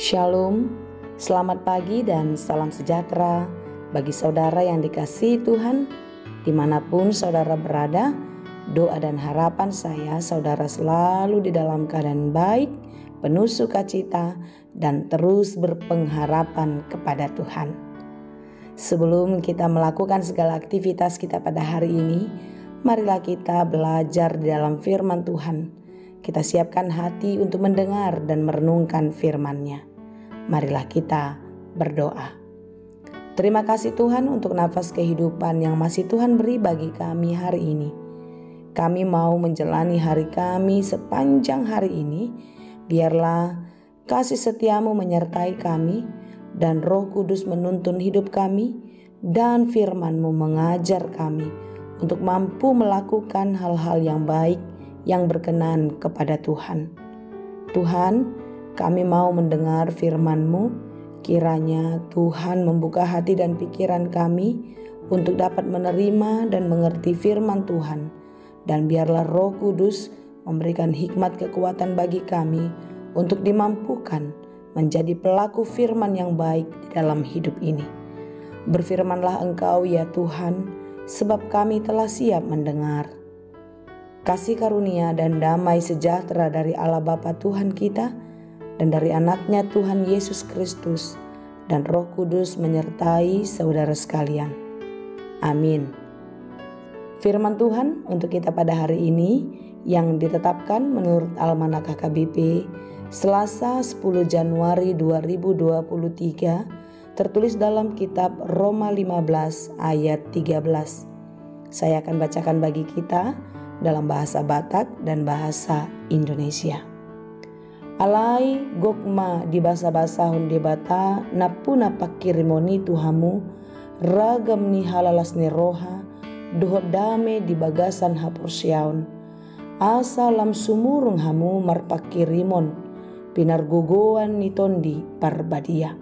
Shalom, selamat pagi dan salam sejahtera bagi saudara yang dikasihi Tuhan. Dimanapun saudara berada, doa dan harapan saya saudara selalu di dalam keadaan baik, penuh sukacita dan terus berpengharapan kepada Tuhan. Sebelum kita melakukan segala aktivitas kita pada hari ini, marilah kita belajar di dalam firman Tuhan. Kita siapkan hati untuk mendengar dan merenungkan firman-Nya. Marilah kita berdoa. Terima kasih Tuhan untuk nafas kehidupan yang masih Tuhan beri bagi kami hari ini. Kami mau menjalani hari kami sepanjang hari ini. Biarlah kasih setiamu menyertai kami dan Roh Kudus menuntun hidup kami dan firman-Mu mengajar kami untuk mampu melakukan hal-hal yang baik yang berkenan kepada Tuhan. Tuhan, kami mau mendengar firman-Mu. Kiranya Tuhan membuka hati dan pikiran kami untuk dapat menerima dan mengerti firman Tuhan. Dan biarlah Roh Kudus memberikan hikmat kekuatan bagi kami untuk dimampukan menjadi pelaku firman yang baik di dalam hidup ini. Berfirmanlah Engkau ya Tuhan, sebab kami telah siap mendengar. Kasih karunia dan damai sejahtera dari Allah Bapa Tuhan kita dan dari anaknya Tuhan Yesus Kristus dan Roh Kudus menyertai saudara sekalian. Amin. Firman Tuhan untuk kita pada hari ini yang ditetapkan menurut Almanak KKBP Selasa 10 Januari 2023 tertulis dalam kitab Roma 15 ayat 13. Saya akan bacakan bagi kita dalam bahasa Batak dan bahasa Indonesia. Alai gokma di bahasa hunde bata napuna pakirimoni tuhamu ragam ni halalas ni roha dohodame di bagasan hapursiaun asalam sumurung hamu marpakirimon pinargogoan ni tondi parbadia.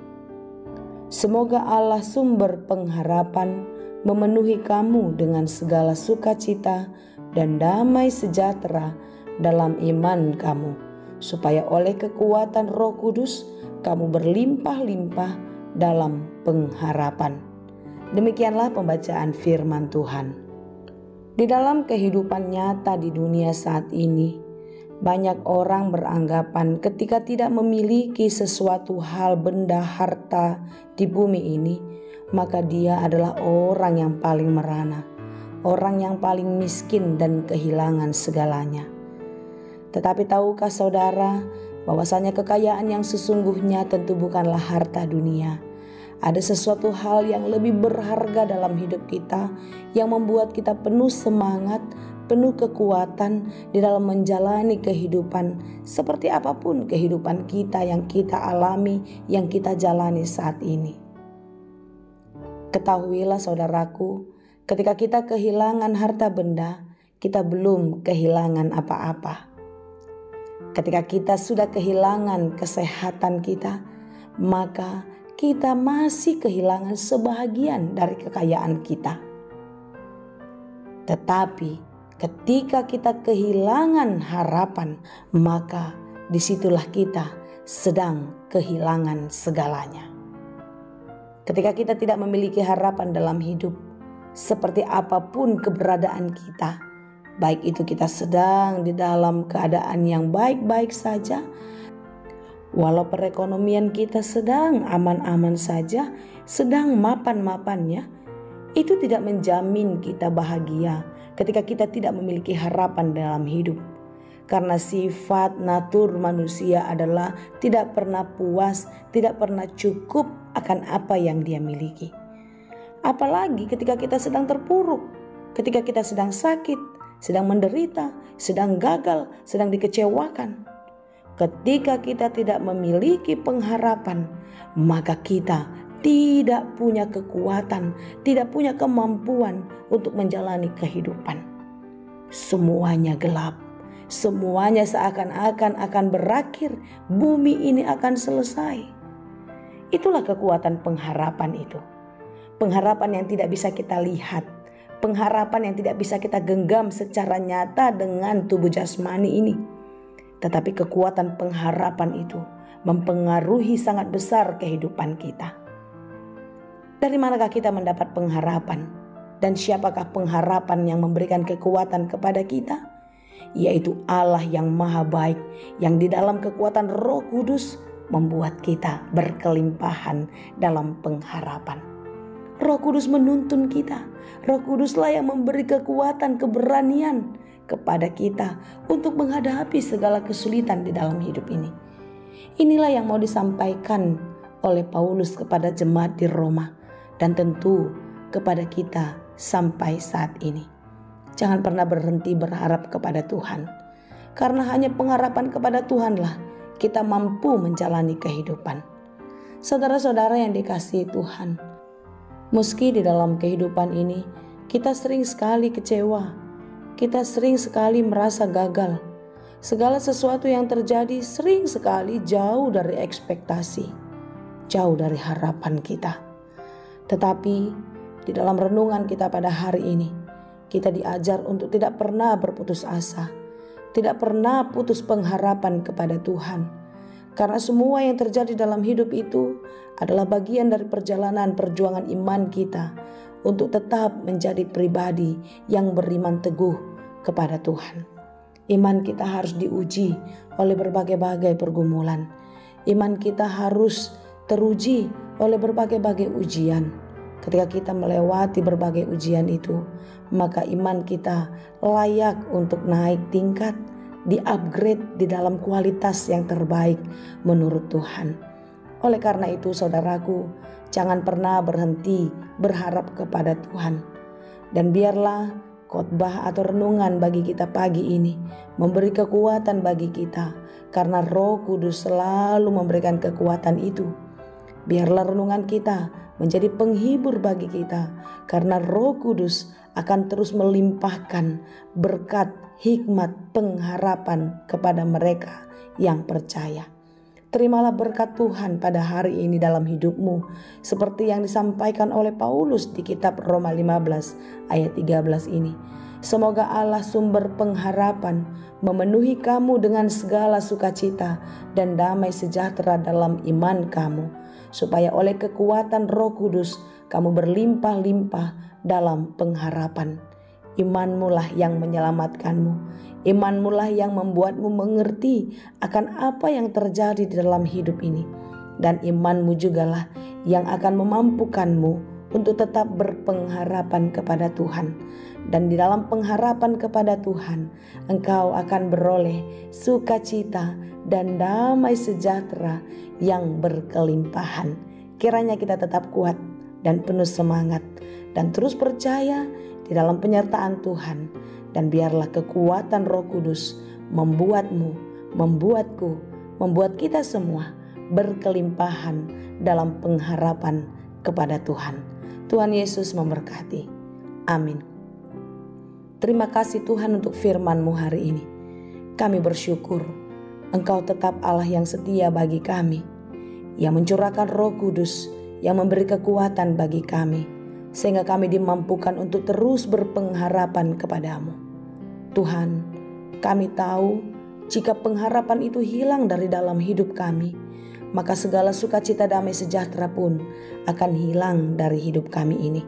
Semoga Allah sumber pengharapan memenuhi kamu dengan segala sukacita dan damai sejahtera dalam iman kamu, supaya oleh kekuatan Roh Kudus kamu berlimpah-limpah dalam pengharapan. Demikianlah pembacaan firman Tuhan. Di dalam kehidupan nyata di dunia saat ini, banyak orang beranggapan ketika tidak memiliki sesuatu hal, benda, harta di bumi ini, maka dia adalah orang yang paling merana, orang yang paling miskin dan kehilangan segalanya. Tetapi tahukah saudara bahwasanya kekayaan yang sesungguhnya tentu bukanlah harta dunia. Ada sesuatu hal yang lebih berharga dalam hidup kita yang membuat kita penuh semangat, penuh kekuatan di dalam menjalani kehidupan seperti apapun kehidupan kita yang kita alami, yang kita jalani saat ini. Ketahuilah saudaraku, ketika kita kehilangan harta benda, kita belum kehilangan apa-apa. Ketika kita sudah kehilangan kesehatan kita, maka kita masih kehilangan sebahagian dari kekayaan kita. Tetapi ketika kita kehilangan harapan, maka disitulah kita sedang kehilangan segalanya. Ketika kita tidak memiliki harapan dalam hidup, seperti apapun keberadaan kita, baik itu kita sedang di dalam keadaan yang baik-baik saja, walau perekonomian kita sedang aman-aman saja, sedang mapan-mapannya, itu tidak menjamin kita bahagia ketika kita tidak memiliki harapan dalam hidup. Karena sifat natur manusia adalah tidak pernah puas, tidak pernah cukup akan apa yang dia miliki. Apalagi ketika kita sedang terpuruk, ketika kita sedang sakit, sedang menderita, sedang gagal, sedang dikecewakan. Ketika kita tidak memiliki pengharapan, maka kita tidak punya kekuatan, tidak punya kemampuan untuk menjalani kehidupan. Semuanya gelap, semuanya seakan-akan akan berakhir, bumi ini akan selesai. Itulah kekuatan pengharapan itu. Pengharapan yang tidak bisa kita lihat, pengharapan yang tidak bisa kita genggam secara nyata dengan tubuh jasmani ini. Tetapi kekuatan pengharapan itu mempengaruhi sangat besar kehidupan kita. Dari manakah kita mendapat pengharapan? Dan siapakah pengharapan yang memberikan kekuatan kepada kita? Yaitu Allah yang maha baik, yang di dalam kekuatan Roh Kudus membuat kita berkelimpahan dalam pengharapan. Roh Kudus menuntun kita. Roh Kuduslah yang memberi kekuatan, keberanian kepada kita untuk menghadapi segala kesulitan di dalam hidup ini. Inilah yang mau disampaikan oleh Paulus kepada jemaat di Roma, dan tentu kepada kita sampai saat ini. Jangan pernah berhenti berharap kepada Tuhan, karena hanya pengharapan kepada Tuhanlah kita mampu menjalani kehidupan. Saudara-saudara yang dikasihi Tuhan, meski di dalam kehidupan ini kita sering sekali kecewa, kita sering sekali merasa gagal, segala sesuatu yang terjadi sering sekali jauh dari ekspektasi, jauh dari harapan kita. Tetapi di dalam renungan kita pada hari ini, kita diajar untuk tidak pernah berputus asa, tidak pernah putus pengharapan kepada Tuhan. Karena semua yang terjadi dalam hidup itu adalah bagian dari perjalanan perjuangan iman kita untuk tetap menjadi pribadi yang beriman teguh kepada Tuhan. Iman kita harus diuji oleh berbagai-bagai pergumulan. Iman kita harus teruji oleh berbagai-bagai ujian. Ketika kita melewati berbagai ujian itu, maka iman kita layak untuk naik tingkat, di-upgrade di dalam kualitas yang terbaik menurut Tuhan. Oleh karena itu saudaraku, jangan pernah berhenti berharap kepada Tuhan. Dan biarlah khotbah atau renungan bagi kita pagi ini memberi kekuatan bagi kita, karena Roh Kudus selalu memberikan kekuatan itu. Biarlah renungan kita menjadi penghibur bagi kita, karena Roh Kudus akan terus melimpahkan berkat, hikmat, pengharapan kepada mereka yang percaya. Terimalah berkat Tuhan pada hari ini dalam hidupmu, seperti yang disampaikan oleh Paulus di kitab Roma 15 ayat 13 ini. Semoga Allah sumber pengharapan memenuhi kamu dengan segala sukacita dan damai sejahtera dalam iman kamu, supaya oleh kekuatan Roh Kudus kamu berlimpah-limpah dalam pengharapan. Imanmulah yang menyelamatkanmu. Imanmulah yang membuatmu mengerti akan apa yang terjadi di dalam hidup ini. Dan imanmu jugalah yang akan memampukanmu untuk tetap berpengharapan kepada Tuhan. Dan di dalam pengharapan kepada Tuhan, engkau akan beroleh sukacita dan damai sejahtera yang berkelimpahan. Kiranya kita tetap kuat dan penuh semangat dan terus percaya di dalam penyertaan Tuhan, dan biarlah kekuatan Roh Kudus membuatmu, membuatku, membuat kita semua berkelimpahan dalam pengharapan kepada Tuhan. Tuhan Yesus memberkati. Amin. Terima kasih Tuhan untuk firman-Mu hari ini. Kami bersyukur Engkau tetap Allah yang setia bagi kami, yang mencurahkan Roh Kudus, yang memberi kekuatan bagi kami, sehingga kami dimampukan untuk terus berpengharapan kepadamu. Tuhan, kami tahu jika pengharapan itu hilang dari dalam hidup kami, maka segala sukacita damai sejahtera pun akan hilang dari hidup kami ini.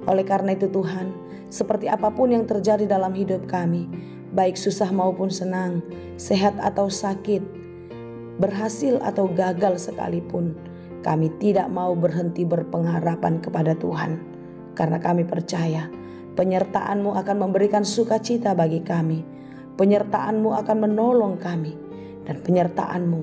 Oleh karena itu Tuhan, seperti apapun yang terjadi dalam hidup kami, baik susah maupun senang, sehat atau sakit, berhasil atau gagal sekalipun, kami tidak mau berhenti berpengharapan kepada Tuhan. Karena kami percaya penyertaan-Mu akan memberikan sukacita bagi kami. Penyertaan-Mu akan menolong kami. Dan penyertaan-Mu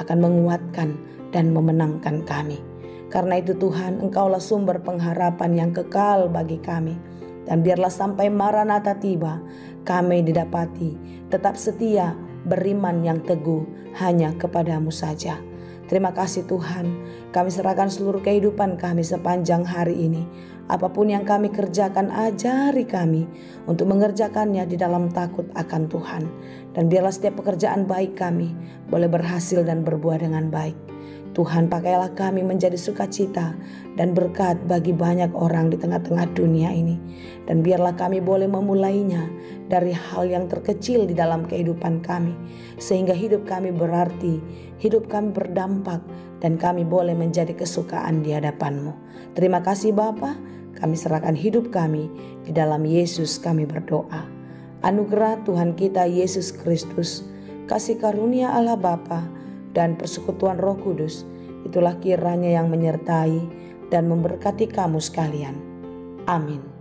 akan menguatkan dan memenangkan kami. Karena itu Tuhan, Engkaulah sumber pengharapan yang kekal bagi kami. Dan biarlah sampai Maranatha tiba, kami didapati tetap setia, beriman yang teguh hanya kepadamu saja. Terima kasih Tuhan, kami serahkan seluruh kehidupan kami sepanjang hari ini. Apapun yang kami kerjakan, ajari kami untuk mengerjakannya di dalam takut akan Tuhan. Dan biarlah setiap pekerjaan baik kami boleh berhasil dan berbuah dengan baik. Tuhan, pakailah kami menjadi sukacita dan berkat bagi banyak orang di tengah-tengah dunia ini. Dan biarlah kami boleh memulainya dari hal yang terkecil di dalam kehidupan kami, sehingga hidup kami berarti, hidup kami berdampak, dan kami boleh menjadi kesukaan di hadapan-Mu. Terima kasih Bapa, kami serahkan hidup kami, di dalam Yesus kami berdoa. Anugerah Tuhan kita Yesus Kristus, kasih karunia Allah Bapa, dan persekutuan Roh Kudus, itulah kiranya yang menyertai dan memberkati kamu sekalian. Amin.